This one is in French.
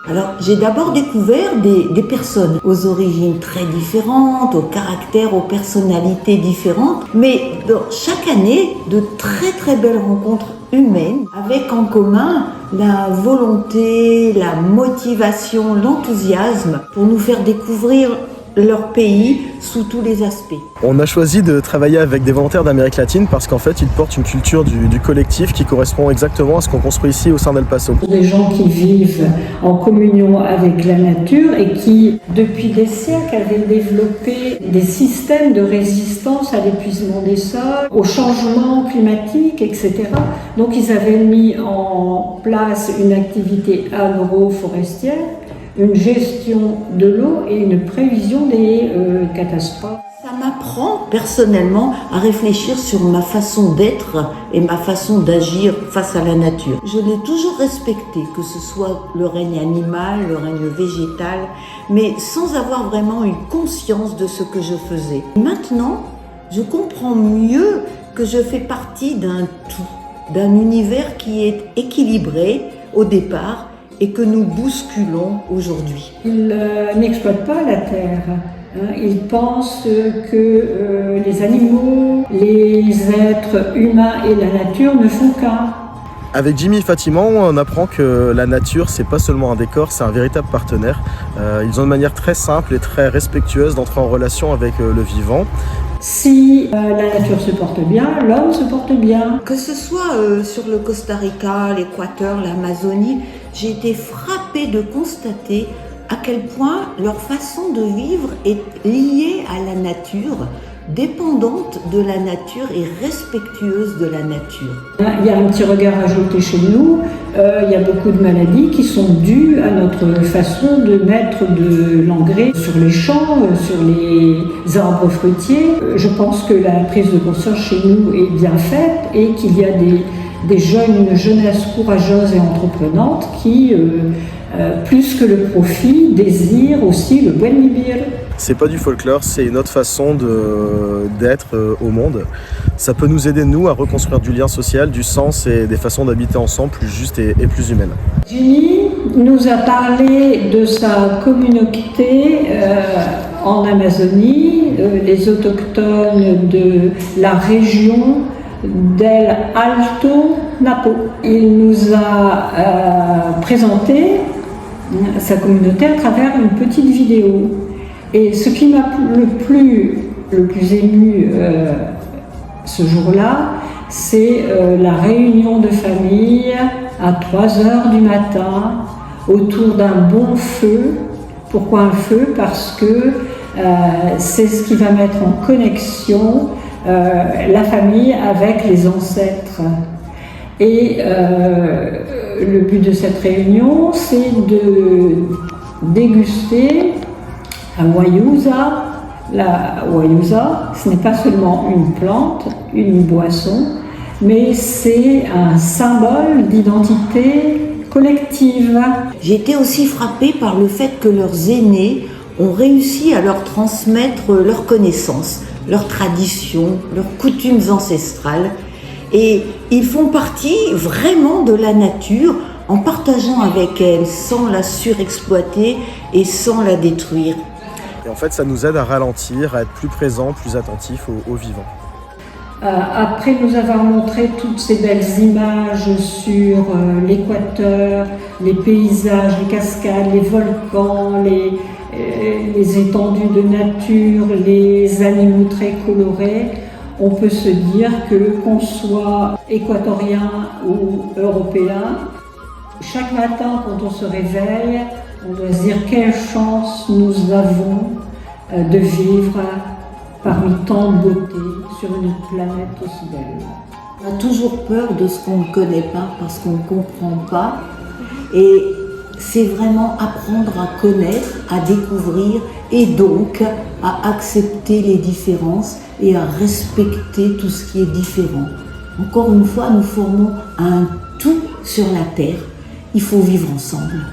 Alors, j'ai d'abord découvert des personnes aux origines très différentes, aux caractères, aux personnalités différentes, mais chaque année, de très très belles rencontres humaines, avec en commun la volonté, la motivation, l'enthousiasme pour nous faire découvrir leur pays sous tous les aspects. On a choisi de travailler avec des volontaires d'Amérique latine parce qu'en fait, ils portent une culture du collectif qui correspond exactement à ce qu'on construit ici au sein d'El Paso. Des gens qui vivent en communion avec la nature et qui, depuis des siècles, avaient développé des systèmes de résistance à l'épuisement des sols, au changement climatique, etc. Donc ils avaient mis en place une activité agroforestière, une gestion de l'eau et une prévision des catastrophes. Ça m'apprend personnellement à réfléchir sur ma façon d'être et ma façon d'agir face à la nature. Je l'ai toujours respecté, que ce soit le règne animal, le règne végétal, mais sans avoir vraiment eu conscience de ce que je faisais. Maintenant, je comprends mieux que je fais partie d'un tout, d'un univers qui est équilibré au départ et que nous bousculons aujourd'hui. Ils n'exploitent pas la terre. Ils pensent que les animaux, les êtres humains et la nature ne font qu'un. Avec Jimmy et Fatima, on apprend que la nature, c'est pas seulement un décor, c'est un véritable partenaire. Ils ont une manière très simple et très respectueuse d'entrer en relation avec le vivant. Si la nature se porte bien, l'homme se porte bien. Que ce soit sur le Costa Rica, l'Équateur, l'Amazonie, j'ai été frappée de constater à quel point leur façon de vivre est liée à la nature, dépendante de la nature et respectueuse de la nature. Il y a un petit regard ajouté chez nous, il y a beaucoup de maladies qui sont dues à notre façon de mettre de l'engrais sur les champs, sur les arbres fruitiers. Je pense que la prise de conscience chez nous est bien faite et qu'il y a une jeunesse courageuse et entreprenante qui, plus que le profit, désire aussi le buen vivir. C'est pas du folklore, c'est une autre façon d'être au monde. Ça peut nous aider, nous, à reconstruire du lien social, du sens et des façons d'habiter ensemble plus justes et plus humaines. Jimmy nous a parlé de sa communauté en Amazonie, les autochtones de la région d'El Alto Napo. Il nous a présenté sa communauté à travers une petite vidéo. Et ce qui m'a le plus ému ce jour-là, c'est la réunion de famille à 3h du matin autour d'un bon feu. Pourquoi un feu? Parce que c'est ce qui va mettre en connexion la famille avec les ancêtres. Et le but de cette réunion, c'est de déguster la guayusa. La guayusa, ce n'est pas seulement une plante, une boisson, mais c'est un symbole d'identité collective. J'ai été aussi frappée par le fait que leurs aînés ont réussi à leur transmettre leurs connaissances, leurs traditions, leurs coutumes ancestrales. Et ils font partie vraiment de la nature en partageant avec elle, sans la surexploiter et sans la détruire. Et en fait, ça nous aide à ralentir, à être plus présent, plus attentif aux vivants. Après nous avoir montré toutes ces belles images sur l'Équateur, les paysages, les cascades, les volcans, les étendues de nature, les animaux très colorés, on peut se dire que qu'on soit équatorien ou européen, chaque matin quand on se réveille, on doit se dire quelle chance nous avons de vivre parmi tant de beauté sur une planète aussi belle. On a toujours peur de ce qu'on ne connaît pas parce qu'on ne comprend pas. Et c'est vraiment apprendre à connaître, à découvrir et donc à accepter les différences et à respecter tout ce qui est différent. Encore une fois, nous formons un tout sur la Terre. Il faut vivre ensemble.